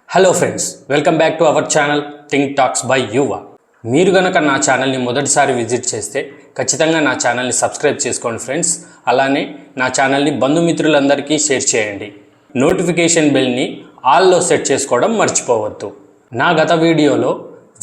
Hello friends, welcome back to our channel think talks by Yuva. మీరు కనుక నా ఛానల్ని మొదటిసారి విజిట్ చేస్తే ఖచ్చితంగా నా ఛానల్ని సబ్స్క్రైబ్ చేసుకోండి ఫ్రెండ్స్. అలానే నా ఛానల్ని బంధుమిత్రులందరికీ షేర్ చేయండి. నోటిఫికేషన్ బెల్ని ఆల్లో సెట్ చేసుకోవడం మర్చిపోవద్దు. నా గత వీడియోలో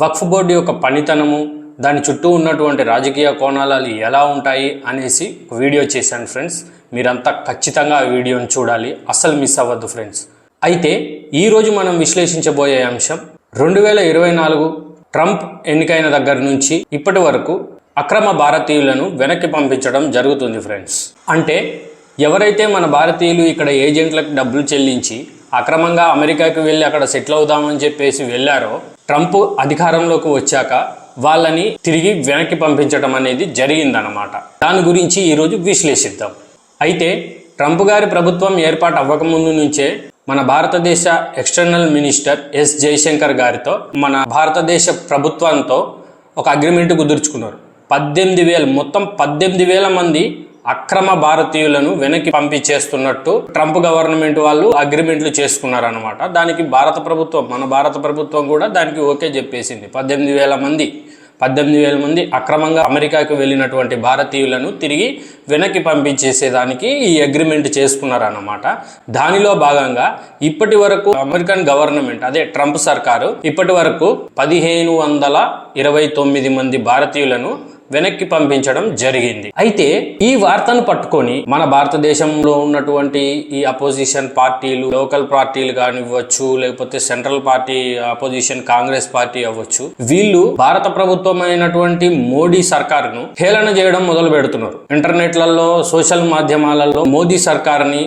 వక్ఫ్ బోర్డు యొక్క పనితనము, దాని చుట్టూ ఉన్నటువంటి రాజకీయ కోణాలు ఎలా ఉంటాయి అనేసి ఒక వీడియో చేశాను ఫ్రెండ్స్. మీరంతా ఖచ్చితంగా ఆ వీడియోని చూడాలి, అస్సలు మిస్ అవ్వద్దు ఫ్రెండ్స్. అయితే ఈరోజు మనం విశ్లేషించబోయే అంశం 2024 ట్రంప్ ఎన్నికైన దగ్గర నుంచి ఇప్పటి వరకు అక్రమ భారతీయులను వెనక్కి పంపించడం జరుగుతుంది ఫ్రెండ్స్. అంటే ఎవరైతే మన భారతీయులు ఇక్కడ ఏజెంట్లకు డబ్బులు చెల్లించి అక్రమంగా అమెరికాకి వెళ్ళి అక్కడ సెటిల్ అవుదామని చెప్పేసి వెళ్ళారో, ట్రంప్ అధికారంలోకి వచ్చాక వాళ్ళని తిరిగి వెనక్కి పంపించడం అనేది జరిగిందన్నమాట. దాని గురించి ఈరోజు విశ్లేషిద్దాం. అయితే ట్రంప్ గారి ప్రభుత్వం ఏర్పాటు అవ్వకముందు నుంచే మన భారతదేశ ఎక్స్టర్నల్ మినిస్టర్ ఎస్ జయశంకర్ గారితో మన భారతదేశ ప్రభుత్వంతో ఒక అగ్రిమెంట్ కుదుర్చుకున్నారు. 18,000 మంది అక్రమ భారతీయులను వెనక్కి పంపించేస్తున్నట్టు ట్రంప్ గవర్నమెంట్ వాళ్ళు అగ్రిమెంట్లు చేసుకున్నారనమాట. దానికి మన భారత ప్రభుత్వం కూడా దానికి ఓకే చెప్పేసింది. 18,000 మంది అక్రమంగా అమెరికాకు వెళ్ళినటువంటి భారతీయులను తిరిగి వెనక్కి పంపించేసేదానికి ఈ అగ్రిమెంట్ చేసుకున్నారన్నమాట. దానిలో భాగంగా ఇప్పటి వరకు అమెరికన్ గవర్నమెంట్, అదే ట్రంప్ సర్కారు ఇప్పటి వరకు 1,529 మంది భారతీయులను వెనక్కి పంపించడం జరిగింది. అయితే ఈ వార్తను పట్టుకొని మన భారతదేశంలో ఉన్నటువంటి ఈ అపోజిషన్ పార్టీలు, లోకల్ పార్టీలు కానివ్వచ్చు, లేకపోతే central party opposition Congress party అవ్వచ్చు, వీళ్ళు భారత ప్రభుత్వం అయినటువంటి మోడీ సర్కారును హేళన చేయడం మొదలు పెడుతున్నారు. ఇంటర్నెట్లలో, సోషల్ మాధ్యమాలలో మోదీ సర్కారుని,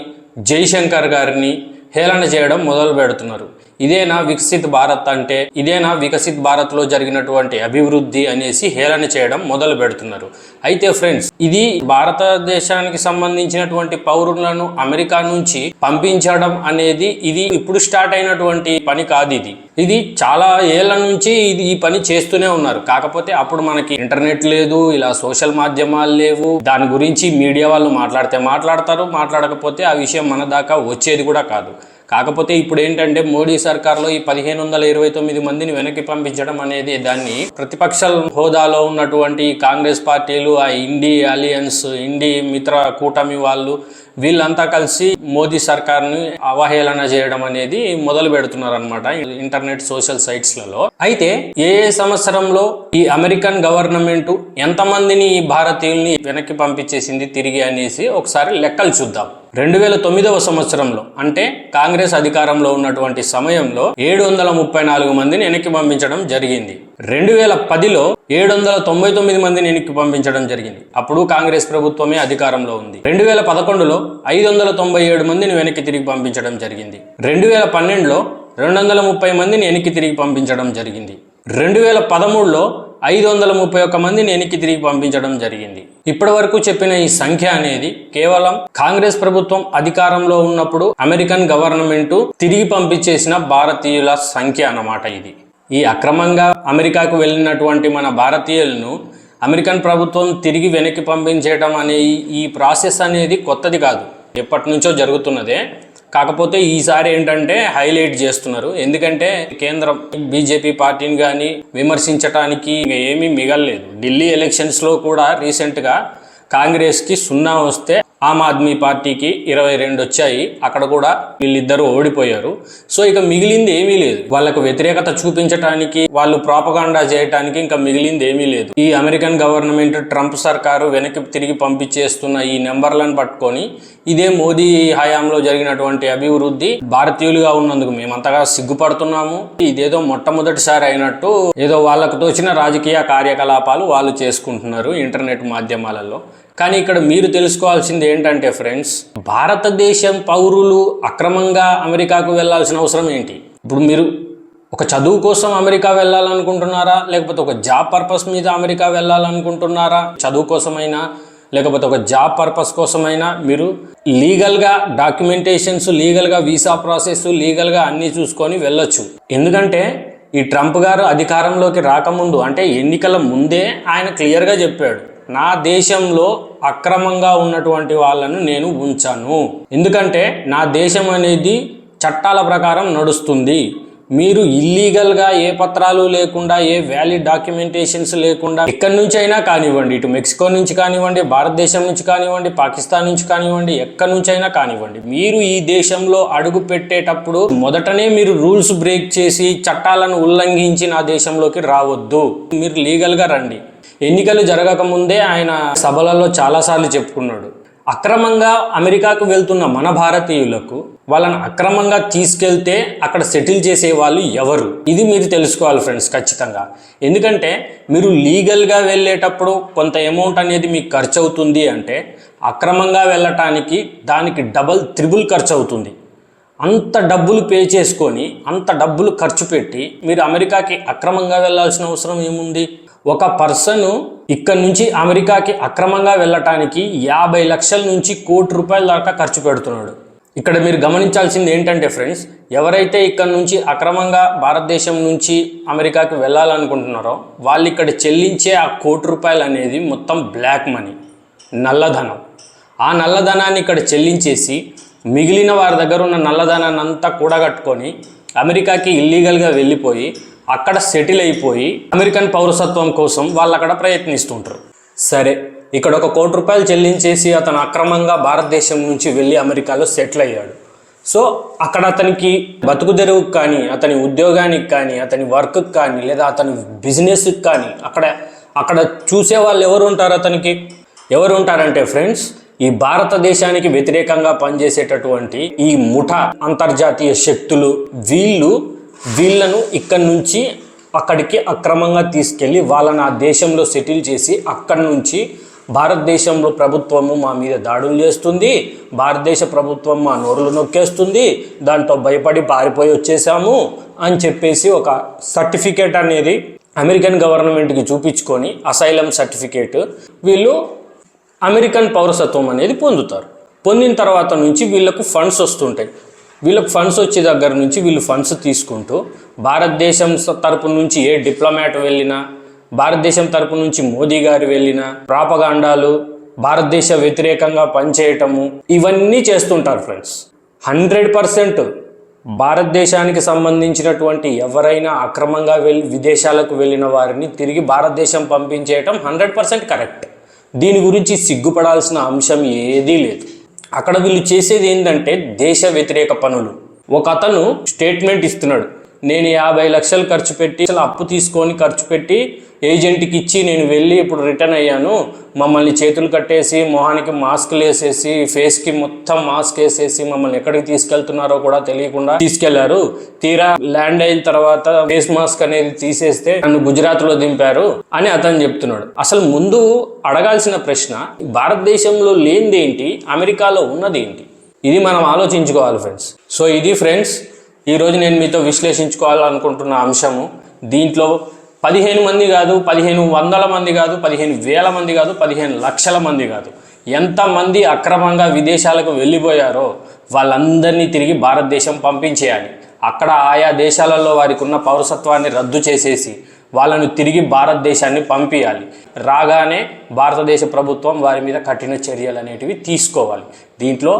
జైశంకర్ గారిని హేళన చేయడం మొదలు పెడుతున్నారు. ఇదేనా వికసిత్ భారత్ అంటే, ఇదేనా వికసిత్ భారత్ లో జరిగినటువంటి అభివృద్ధి అనేసి హేళన చేయడం మొదలు పెడుతున్నారు. అయితే ఫ్రెండ్స్, ఇది భారతదేశానికి సంబంధించినటువంటి పౌరులను అమెరికా నుంచి పంపించడం అనేది ఇది ఇప్పుడు స్టార్ట్ అయినటువంటి పని కాదు. ఇది చాలా ఏళ్ల నుంచి ఈ పని చేస్తూనే ఉన్నారు. కాకపోతే అప్పుడు మనకి ఇంటర్నెట్ లేదు, ఇలా సోషల్ మాధ్యమాలు లేవు. దాని గురించి మీడియా వాళ్ళు మాట్లాడతారు, మాట్లాడకపోతే ఆ విషయం మన దాకా వచ్చేది కూడా కాదు. కాకపోతే ఇప్పుడు ఏంటంటే మోడీ సర్కార్లో ఈ 1,529 మందిని వెనక్కి పంపించడం అనేది, దాన్ని ప్రతిపక్ష హోదాలో ఉన్నటువంటి కాంగ్రెస్ పార్టీలు, ఆ ఇండి అలియన్స్, ఇండి మిత్ర కూటమి వాళ్ళు, వీళ్ళంతా కలిసి మోదీ సర్కార్ని అవహేళన చేయడం అనేది మొదలు పెడుతున్నారు అనమాట ఇంటర్నెట్ సోషల్ సైట్స్లలో. అయితే ఏ సంవత్సరంలో ఈ అమెరికన్ గవర్నమెంట్ ఎంతమందిని ఈ భారతీయుల్ని వెనక్కి పంపించేసింది తిరిగి అనేసి ఒకసారి లెక్కలు చూద్దాం. 2009వ సంవత్సరంలో, అంటే కాంగ్రెస్ అధికారంలో ఉన్నటువంటి సమయంలో 734 మందిని వెనక్కి పంపించడం జరిగింది. 2010లో 799 మందిని వెనక్కి పంపించడం జరిగింది. అప్పుడు కాంగ్రెస్ ప్రభుత్వమే అధికారంలో ఉంది. 2011లో 597 మందిని వెనక్కి తిరిగి పంపించడం జరిగింది. 2012లో 230 మందిని వెనక్కి తిరిగి పంపించడం జరిగింది. 2013లో 531 మందిని వెనక్కి తిరిగి పంపించడం జరిగింది. ఇప్పటి వరకు చెప్పిన ఈ సంఖ్య అనేది కేవలం కాంగ్రెస్ ప్రభుత్వం అధికారంలో ఉన్నప్పుడు అమెరికన్ గవర్నమెంట్ తిరిగి పంపించేసిన భారతీయుల సంఖ్య అన్నమాట. ఈ అక్రమంగా అమెరికాకు వెళ్ళినటువంటి మన భారతీయులను అమెరికన్ ప్రభుత్వం తిరిగి వెనక్కి పంపించడం అనే ఈ ప్రాసెస్ అనేది కొత్తది కాదు, ఎప్పటి నుంచో జరుగుతున్నదే. కాకపోతే ఈసారి ఏంటంటే హైలైట్ చేస్తున్నారు. ఎందుకంటే కేంద్రం బీజేపీ పార్టీని కానీ విమర్శించడానికి ఏమీ మిగలలేదు. ఢిల్లీ ఎలక్షన్స్లో కూడా రీసెంట్గా కాంగ్రెస్కి 0 వస్తే ఆమ్ ఆద్మీ పార్టీకి 22 వచ్చాయి. అక్కడ కూడా వీళ్ళిద్దరూ ఓడిపోయారు. సో ఇక మిగిలింది ఏమీ లేదు. వాళ్ళకు వ్యతిరేకత చూపించడానికి, వాళ్ళు ప్రాపగాండా చేయడానికి ఇంకా మిగిలింది ఏమీ లేదు. ఈ అమెరికన్ గవర్నమెంట్, ట్రంప్ సర్కారు వెనక్కి తిరిగి పంపించేస్తున్న ఈ నెంబర్లను పట్టుకొని ఇదే మోదీ హయాంలో జరిగినటువంటి అభివృద్ధి, భారతీయులుగా ఉన్నందుకు మేమంతగా సిగ్గుపడుతున్నాము, ఇదేదో మొట్టమొదటిసారి అయినట్టు ఏదో వాళ్ళకు తోచిన రాజకీయ కార్యకలాపాలు వాళ్ళు చేసుకుంటున్నారు ఇంటర్నెట్ మాధ్యమాలలో. కానీ ఇక్కడ మీరు తెలుసుకోవాల్సింది ఏంటంటే ఫ్రెండ్స్, భారతదేశం పౌరులు అక్రమంగా అమెరికాకు వెళ్ళాల్సిన అవసరం ఏంటి? ఇప్పుడు మీరు ఒక చదువు కోసం అమెరికా వెళ్ళాలనుకుంటున్నారా, లేకపోతే ఒక జాబ్ పర్పస్ మీద అమెరికా వెళ్ళాలనుకుంటున్నారా? చదువు కోసమైనా లేకపోతే ఒక జాబ్ పర్పస్ కోసమైనా మీరు లీగల్గా డాక్యుమెంటేషన్స్, లీగల్గా వీసా ప్రాసెస్, లీగల్గా అన్నీ చూసుకొని వెళ్ళొచ్చు. ఎందుకంటే ఈ ట్రంప్ గారు అధికారంలోకి రాకముందు, అంటే ఎన్నికల ముందే ఆయన క్లియర్గా చెప్పాడు, నా దేశంలో అక్రమంగా ఉన్నటువంటి వాళ్ళను నేను ఉంచాను. ఎందుకంటే నా దేశం అనేది చట్టాల ప్రకారం నడుస్తుంది. మీరు ఇల్లీగల్గా ఏ పత్రాలు లేకుండా ఏ వ్యాలిడ్ డాక్యుమెంటేషన్స్ లేకుండా ఎక్కడి నుంచి అయినా కానివ్వండి, ఇటు మెక్సికో నుంచి కానివ్వండి, భారతదేశం నుంచి కానివ్వండి, పాకిస్తాన్ నుంచి కానివ్వండి, ఎక్కడి నుంచి అయినా కానివ్వండి, మీరు ఈ దేశంలో అడుగు పెట్టేటప్పుడు మొదటనే మీరు రూల్స్ బ్రేక్ చేసి చట్టాలను ఉల్లంఘించి నా దేశంలోకి రావద్దు. మీరు లీగల్గా రండి. ఎన్నికలు జరగకముందే ఆయన సభలలో చాలాసార్లు చెప్పుకున్నాడు, అక్రమంగా అమెరికాకు వెళ్తున్న మన భారతీయులకు వాళ్ళని అక్రమంగా తీసుకెళ్తే అక్కడ సెటిల్ చేసే వాళ్ళు ఎవరు, ఇది మీరు తెలుసుకోవాలి ఫ్రెండ్స్ ఖచ్చితంగా. ఎందుకంటే మీరు లీగల్గా వెళ్ళేటప్పుడు కొంత అమౌంట్ అనేది మీకు ఖర్చు అవుతుంది అంటే, అక్రమంగా వెళ్ళటానికి దానికి డబల్ త్రిబుల్ ఖర్చు అవుతుంది. అంత డబ్బులు పే చేసుకొని అంత డబ్బులు ఖర్చు పెట్టి మీరు అమెరికాకి అక్రమంగా వెళ్ళాల్సిన అవసరం ఏముంది? ఒక పర్సన్ ఇక్కడ నుంచి అమెరికాకి అక్రమంగా వెళ్ళటానికి 50 లక్షల నుంచి ₹1 కోటి దాకా ఖర్చు పెడుతున్నాడు. ఇక్కడ మీరు గమనించాల్సింది ఏంటంటే ఫ్రెండ్స్, ఎవరైతే ఇక్కడ నుంచి అక్రమంగా భారతదేశం నుంచి అమెరికాకి వెళ్ళాలనుకుంటున్నారో వాళ్ళు ఇక్కడ చెల్లించే ఆ ₹1 కోటి అనేది మొత్తం బ్లాక్ మనీ, నల్లధనం. ఆ నల్లధనాన్ని ఇక్కడ చెల్లించేసి మిగిలిన వారి దగ్గర ఉన్న నల్లధనాన్ని అంతా కూడగట్టుకొని అమెరికాకి ఇల్లీగల్గా వెళ్ళిపోయి అక్కడ సెటిల్ అయిపోయి అమెరికన్ పౌరసత్వం కోసం వాళ్ళు అక్కడ ప్రయత్నిస్తుంటారు. సరే, ఇక్కడ ఒక ₹1 కోటి చెల్లించేసి అతను అక్రమంగా భారతదేశం నుంచి వెళ్ళి అమెరికాలో సెటిల్ అయ్యాడు. సో అక్కడ అతనికి బతుకు తెరువుకు కానీ, అతని ఉద్యోగానికి కానీ, అతని వర్క్కి కానీ, లేదా అతని బిజినెస్కి కానీ అక్కడ చూసే వాళ్ళు ఎవరు ఉంటారు? అతనికి ఎవరు ఉంటారంటే ఫ్రెండ్స్, ఈ భారతదేశానికి వ్యతిరేకంగా పనిచేసేటటువంటి ఈ ముఠా అంతర్జాతీయ శక్తులు, వీళ్ళను ఇక్కడి నుంచి అక్కడికి అక్రమంగా తీసుకెళ్ళి వాళ్ళని ఆ దేశంలో సెటిల్ చేసి అక్కడి నుంచి భారతదేశంలో ప్రభుత్వము మా మీద దాడులు చేస్తుంది, భారతదేశ ప్రభుత్వం మా నోరులు నొక్కేస్తుంది, దాంతో భయపడి పారిపోయి వచ్చేసాము అని చెప్పేసి ఒక సర్టిఫికేట్ అనేది అమెరికన్ గవర్నమెంట్కి చూపించుకొని, అసైలం సర్టిఫికేట్, వీళ్ళు అమెరికన్ పౌరసత్వం అనేది పొందుతారు. పొందిన తర్వాత నుంచి వీళ్ళకు ఫండ్స్ వస్తుంటాయి. వీళ్ళకు ఫండ్స్ వచ్చే దగ్గర నుంచి వీళ్ళు ఫండ్స్ తీసుకుంటూ భారతదేశం తరపు నుంచి ఏ డిప్లొమాట్ వెళ్ళినా, భారతదేశం తరపు నుంచి మోదీ గారు వెళ్ళినా, ప్రాపగాండాలు, భారతదేశ వ్యతిరేకంగా పనిచేయటము, ఇవన్నీ చేస్తుంటారు ఫ్రెండ్స్. 100% భారతదేశానికి సంబంధించినటువంటి ఎవరైనా అక్రమంగా విదేశాలకు వెళ్ళిన వారిని తిరిగి భారతదేశం పంపించేయటం 100% కరెక్ట్. దీని గురించి సిగ్గుపడాల్సిన అంశం ఏదీ లేదు. అక్కడ వీళ్ళు చేసేది ఏంటంటే దేశ వ్యతిరేక పనులు. ఒక అతను స్టేట్మెంట్ ఇస్తున్నాడు, నేను 50 లక్షలు ఖర్చు పెట్టి అసలు అప్పు తీసుకొని ఖర్చు పెట్టి ఏజెంట్కి ఇచ్చి నేను వెళ్ళి ఇప్పుడు రిటర్న్ అయ్యాను, మమ్మల్ని చేతులు కట్టేసి మొహానికి మాస్క్లు వేసేసి ఫేస్కి మొత్తం మాస్క్ వేసేసి మమ్మల్ని ఎక్కడికి తీసుకెళ్తున్నారో కూడా తెలియకుండా తీసుకెళ్లారు. తీరా ల్యాండ్ అయిన తర్వాత ఫేస్ మాస్క్ అనేది తీసేస్తే నన్ను గుజరాత్లో దింపారు అని అతను చెప్తున్నాడు. అసలు ముందు అడగాల్సిన ప్రశ్న, భారతదేశంలో లేనిదేంటి, అమెరికాలో ఉన్నదేంటి? ఇది మనం ఆలోచించుకోవాలి ఫ్రెండ్స్. సో ఇది ఫ్రెండ్స్ ఈరోజు నేను మీతో విశ్లేషించుకోవాలనుకుంటున్న అంశము. దీంట్లో 15 మంది కాదు, 1500 మంది కాదు, 15,000 మంది కాదు, 15 లక్షల మంది కాదు, ఎంతమంది అక్రమంగా విదేశాలకు వెళ్ళిపోయారో వాళ్ళందరినీ తిరిగి భారతదేశం పంపించేయాలి. అక్కడ ఆయా దేశాలలో వారికి ఉన్న పౌరసత్వాన్ని రద్దు చేసేసి వాళ్ళను తిరిగి భారతదేశాన్ని పంపించాలి. రాగానే భారతదేశ ప్రభుత్వం వారి మీద కఠిన చర్యలు అనేటివి తీసుకోవాలి. దీంట్లో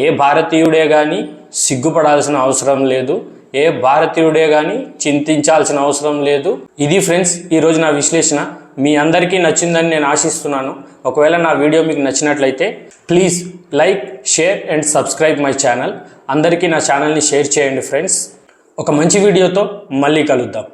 ఏ భారతీయుడే కానీ సిగ్గుపడాల్సిన అవసరం లేదు, ఏ భారతీయుడే కానీ చింతించాల్సిన అవసరం లేదు. ఇది ఫ్రెండ్స్ ఈరోజు నా విశ్లేషణ. మీ అందరికీ నచ్చిందని నేను ఆశిస్తున్నాను. ఒకవేళ నా వీడియో మీకు నచ్చినట్లయితే please like, share and subscribe my channel. అందరికీ నా ఛానల్ని షేర్ చేయండి ఫ్రెండ్స్. ఒక మంచి వీడియోతో మళ్ళీ కలుద్దాం.